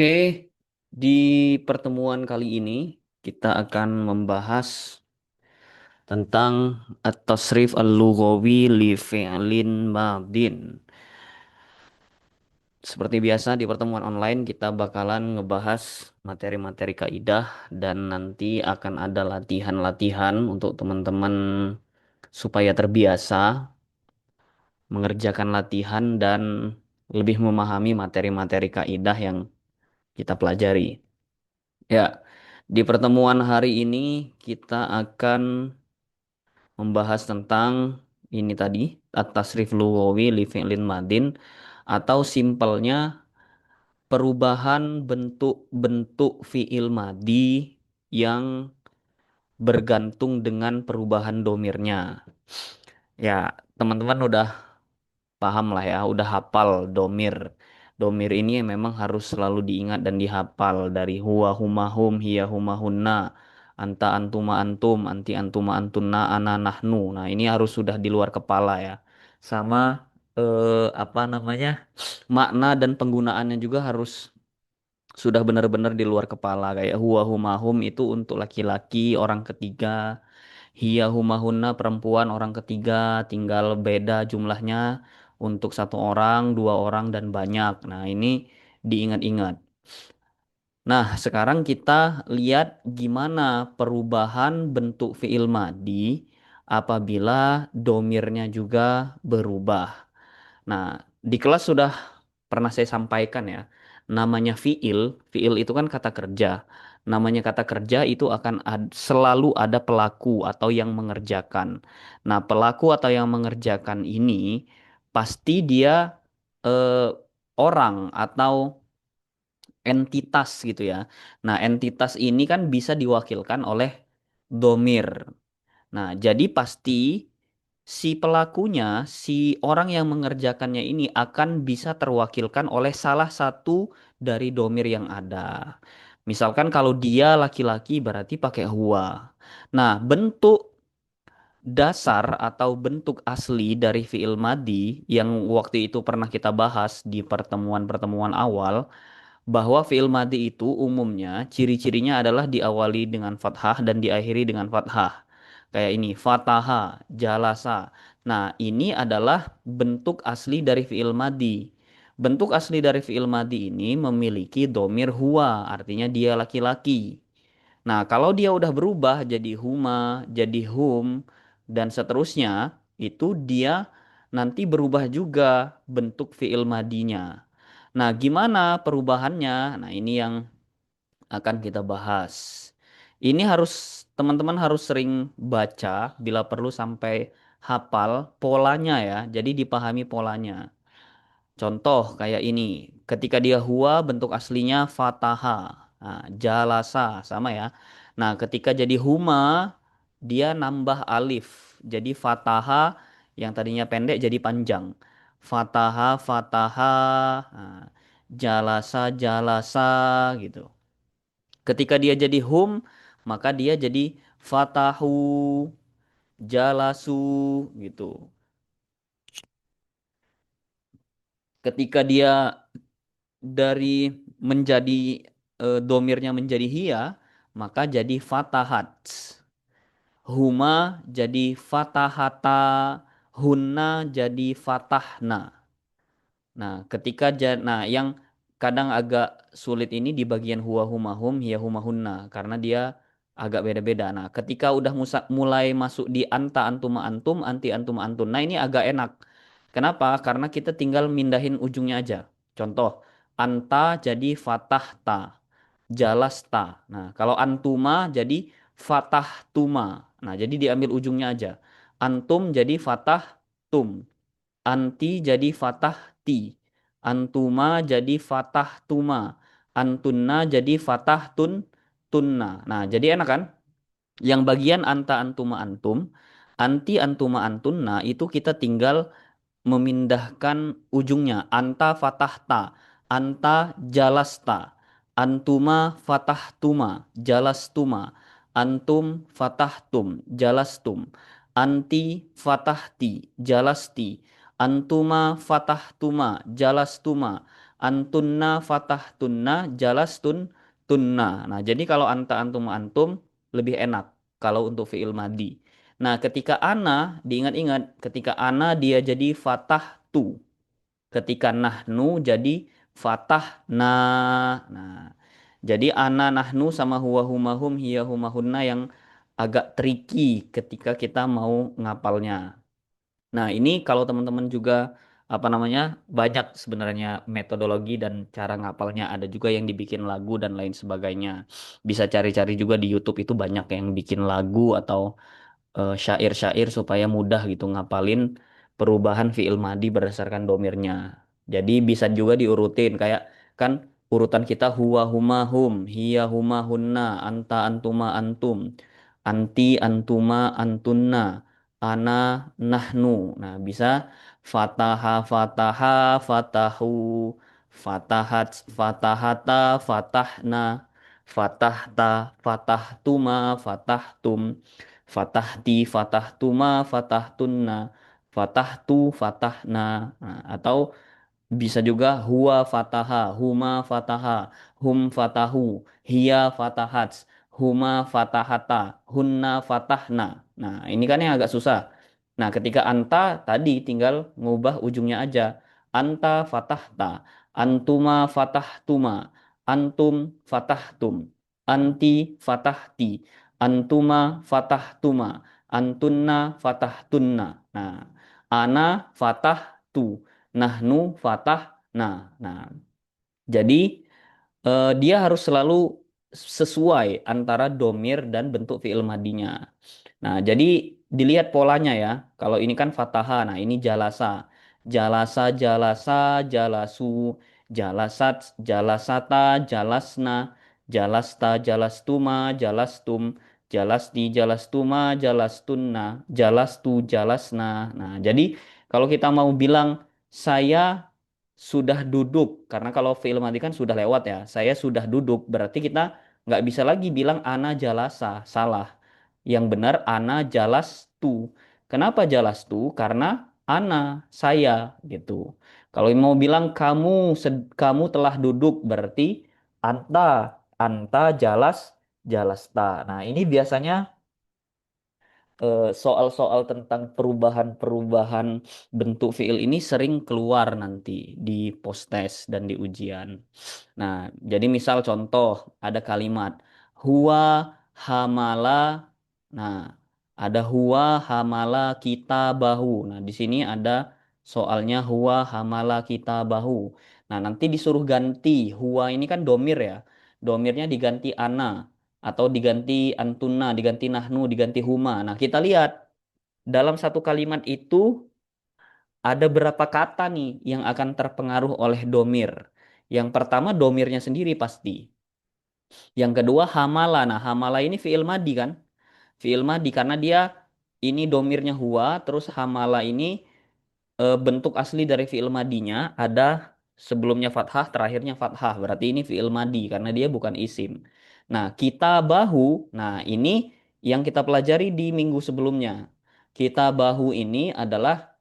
Oke, di pertemuan kali ini kita akan membahas tentang at-tasrif al-lughawi li fi'lin madin. Seperti biasa di pertemuan online kita bakalan ngebahas materi-materi kaidah dan nanti akan ada latihan-latihan untuk teman-teman supaya terbiasa mengerjakan latihan dan lebih memahami materi-materi kaidah yang kita pelajari. Ya, di pertemuan hari ini kita akan membahas tentang ini tadi, at-tasrif lughawi li fi'lin madin atau simpelnya perubahan bentuk-bentuk fi'il madi yang bergantung dengan perubahan domirnya. Ya, teman-teman udah paham lah ya, udah hafal domir. Domir ini memang harus selalu diingat dan dihafal dari huwa huma hum hiya huma hunna, anta antuma antum, anti antuma antunna, ana nahnu. Nah, ini harus sudah di luar kepala ya. Sama apa namanya? Makna dan penggunaannya juga harus sudah benar-benar di luar kepala kayak huwa huma hum itu untuk laki-laki orang ketiga. Hiya humahunna perempuan orang ketiga, tinggal beda jumlahnya untuk satu orang, dua orang, dan banyak. Nah, ini diingat-ingat. Nah, sekarang kita lihat gimana perubahan bentuk fiil madi apabila domirnya juga berubah. Nah, di kelas sudah pernah saya sampaikan ya, namanya fiil, fiil itu kan kata kerja. Namanya kata kerja itu akan selalu ada pelaku atau yang mengerjakan. Nah, pelaku atau yang mengerjakan ini pasti dia eh, orang atau entitas gitu ya. Nah, entitas ini kan bisa diwakilkan oleh domir. Nah, jadi pasti si pelakunya, si orang yang mengerjakannya ini akan bisa terwakilkan oleh salah satu dari domir yang ada. Misalkan kalau dia laki-laki berarti pakai huwa. Nah, bentuk dasar atau bentuk asli dari fiil madi yang waktu itu pernah kita bahas di pertemuan-pertemuan awal bahwa fiil madi itu umumnya ciri-cirinya adalah diawali dengan fathah dan diakhiri dengan fathah. Kayak ini, fataha, jalasa. Nah, ini adalah bentuk asli dari fiil madi. Bentuk asli dari fiil madi ini memiliki domir huwa, artinya dia laki-laki. Nah, kalau dia udah berubah jadi huma, jadi hum, dan seterusnya, itu dia nanti berubah juga bentuk fiil madinya. Nah, gimana perubahannya? Nah, ini yang akan kita bahas. Ini harus teman-teman harus sering baca bila perlu sampai hafal polanya ya. Jadi dipahami polanya. Contoh kayak ini. Ketika dia huwa bentuk aslinya fataha. Nah, jalasa sama ya. Nah, ketika jadi huma dia nambah alif. Jadi fataha yang tadinya pendek jadi panjang. Fataha, fataha, nah, jalasa, jalasa gitu. Ketika dia jadi hum, maka dia jadi fatahu, jalasu gitu. Ketika dia dari menjadi domirnya menjadi hia, maka jadi fatahat. Huma jadi fatahata, hunna jadi fatahna. Nah, nah yang kadang agak sulit ini di bagian huwa humahum hiya humahunna karena dia agak beda-beda. Nah, ketika udah mulai masuk di anta antuma antum, anti antuma antun. Nah, ini agak enak. Kenapa? Karena kita tinggal mindahin ujungnya aja. Contoh, anta jadi fatahta, jalasta. Nah, kalau antuma jadi fatahtuma. Nah, jadi diambil ujungnya aja. Antum jadi fatah tum. Anti jadi fatah ti. Antuma jadi fatah tuma. Antunna jadi fatah tun tunna. Nah, jadi enak kan? Yang bagian anta antuma antum, anti antuma antunna itu kita tinggal memindahkan ujungnya. Anta fatahta, anta jalasta, antuma fatahtuma, jalastuma, antum fatahtum, jalastum, anti fatahti, jalasti, antuma fatahtuma, jalastuma, Antunna fatahtunna jalastun tunna. Nah, jadi kalau anta antum antum lebih enak kalau untuk fiil madi. Nah, ketika ana diingat-ingat, ketika ana dia jadi fatah tu. Ketika nahnu jadi fatah na. Nah, jadi ana nahnu sama huwa huma hum hiya huma hunna yang agak tricky ketika kita mau ngapalnya. Nah, ini kalau teman-teman juga apa namanya banyak sebenarnya metodologi dan cara ngapalnya. Ada juga yang dibikin lagu dan lain sebagainya. Bisa cari-cari juga di YouTube itu banyak yang bikin lagu atau syair-syair supaya mudah gitu ngapalin perubahan fiil madi berdasarkan domirnya. Jadi bisa juga diurutin kayak kan urutan kita huwa huma hum, hiya huma hunna, anta antuma antum, anti antuma antunna, ana nahnu. Nah, bisa fataha fataha fatahu, fatahat fatahata fatahna, fatahta fatahtuma fatahtum, fatahti fatahtuma fatahtunna, fatahtu fatahna. Nah, atau bisa juga huwa fataha, huma fataha, hum fatahu, hiya fatahat, huma fatahata, hunna fatahna. Nah, ini kan yang agak susah. Nah, ketika anta tadi tinggal ngubah ujungnya aja. Anta fatahta, antuma fatahtuma, antum fatahtum, anti fatahti, antuma fatahtuma, antunna fatahtunna. Nah, ana fatahtu, nahnu fatah. Nah, jadi dia harus selalu sesuai antara domir dan bentuk fiil madinya. Nah, jadi dilihat polanya ya. Kalau ini kan fataha, nah ini jalasa. Jalasa, jalasa, jalasu, jalasat, jalasata, jalasna, jalasta, jalastuma, jalastum, jalasti, jalastuma, jalastunna, jalastu, jalasna. Nah, jadi kalau kita mau bilang saya sudah duduk, karena kalau fiil madi kan sudah lewat ya. Saya sudah duduk, berarti kita nggak bisa lagi bilang ana jalasa, salah. Yang benar ana jalastu. Kenapa jalastu? Karena ana, saya gitu. Kalau mau bilang kamu kamu telah duduk berarti anta, anta jalas, jalasta. Nah, ini biasanya soal-soal tentang perubahan-perubahan bentuk fiil ini sering keluar nanti di post-test dan di ujian. Nah, jadi misal contoh ada kalimat huwa hamala. Nah, ada huwa hamala kita bahu. Nah, di sini ada soalnya huwa hamala kita bahu. Nah, nanti disuruh ganti huwa ini kan domir ya. Domirnya diganti ana atau diganti antuna, diganti nahnu, diganti huma. Nah, kita lihat dalam satu kalimat itu ada berapa kata nih yang akan terpengaruh oleh domir. Yang pertama domirnya sendiri pasti. Yang kedua hamala. Nah, hamala ini fiil madi kan? Fiil madi karena dia ini domirnya huwa, terus hamala ini bentuk asli dari fiil madinya ada sebelumnya fathah, terakhirnya fathah. Berarti ini fiil madi karena dia bukan isim. Nah, kita bahu. Nah, ini yang kita pelajari di minggu sebelumnya. Kita bahu ini adalah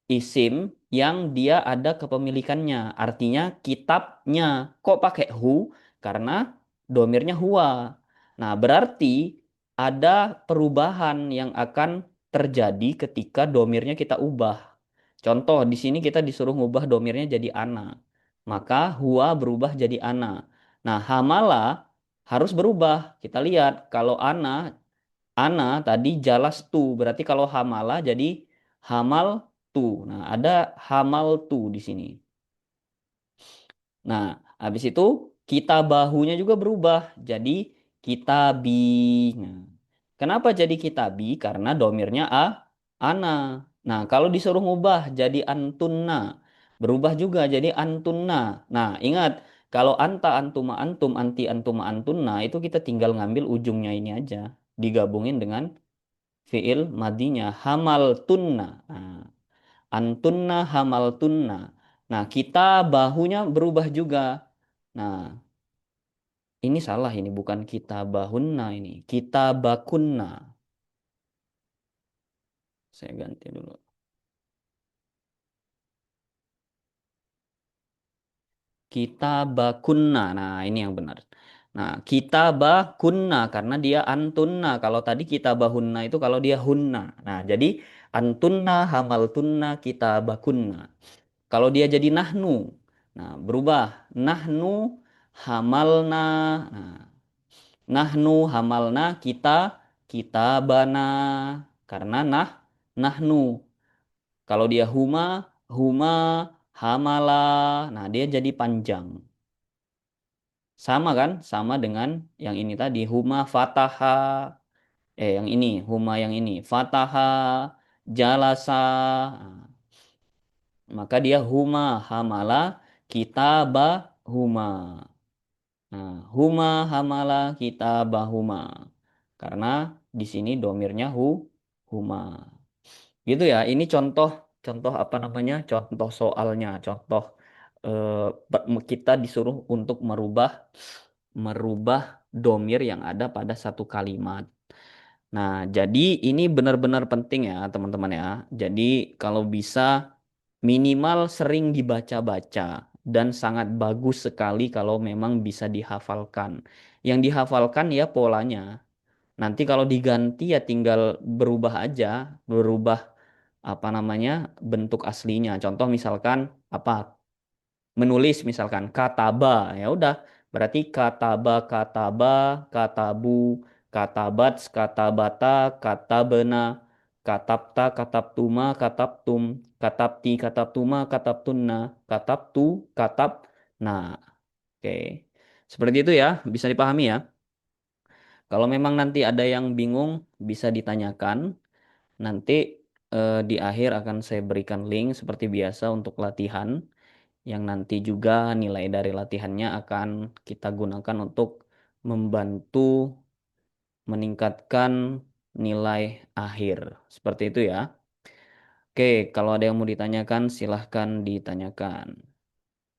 isim yang dia ada kepemilikannya. Artinya kitabnya. Kok pakai hu? Karena domirnya huwa. Nah, berarti ada perubahan yang akan terjadi ketika domirnya kita ubah. Contoh, di sini kita disuruh ngubah domirnya jadi ana. Maka huwa berubah jadi ana. Nah, hamala harus berubah. Kita lihat, kalau ana tadi jalas tu. Berarti kalau hamala jadi hamal tu. Nah, ada hamal tu di sini. Nah, habis itu kita bahunya juga berubah jadi kitabi. Nah, kenapa jadi kitabi? Karena domirnya ana. Nah, kalau disuruh ngubah jadi antunna, berubah juga jadi antunna. Nah, ingat kalau anta antuma antum anti antuma antunna itu kita tinggal ngambil ujungnya ini aja, digabungin dengan fiil madinya hamal tunna. Nah, antunna hamal tunna. Nah, kita bahunya berubah juga. Nah, ini salah ini bukan kita bahunna ini. Kita bakunna. Saya ganti dulu. Kitabakunna. Nah, ini yang benar. Nah, kitabakunna karena dia antunna. Kalau tadi kitabahunna itu kalau dia hunna. Nah, jadi antunna hamaltunna kitabakunna. Kalau dia jadi nahnu. Nah, berubah. Nahnu hamalna. Nah, nahnu hamalna kitabana. Karena nahnu. Kalau dia huma hamala. Nah, dia jadi panjang. Sama kan? Sama dengan yang ini tadi. Huma fataha. Yang ini. Huma yang ini. Fataha. Jalasa. Nah, maka dia huma hamala kitabahuma. Nah, huma hamala kitabahuma. Karena di sini domirnya huma. Gitu ya. Ini contoh contoh apa namanya? Contoh soalnya, contoh eh, kita disuruh untuk merubah merubah domir yang ada pada satu kalimat. Nah, jadi ini benar-benar penting ya, teman-teman ya. Jadi kalau bisa minimal sering dibaca-baca dan sangat bagus sekali kalau memang bisa dihafalkan. Yang dihafalkan ya polanya. Nanti kalau diganti ya tinggal berubah aja, berubah apa namanya bentuk aslinya. Contoh misalkan apa menulis misalkan kataba ya udah berarti kataba katabu katabat katabata katabena katabta katabtuma katabtum katabti katabtuma katabtunna katabtu katab nah oke seperti itu ya bisa dipahami ya kalau memang nanti ada yang bingung bisa ditanyakan nanti di akhir akan saya berikan link seperti biasa untuk latihan yang nanti juga nilai dari latihannya akan kita gunakan untuk membantu meningkatkan nilai akhir. Seperti itu ya. Oke, kalau ada yang mau ditanyakan, silahkan ditanyakan.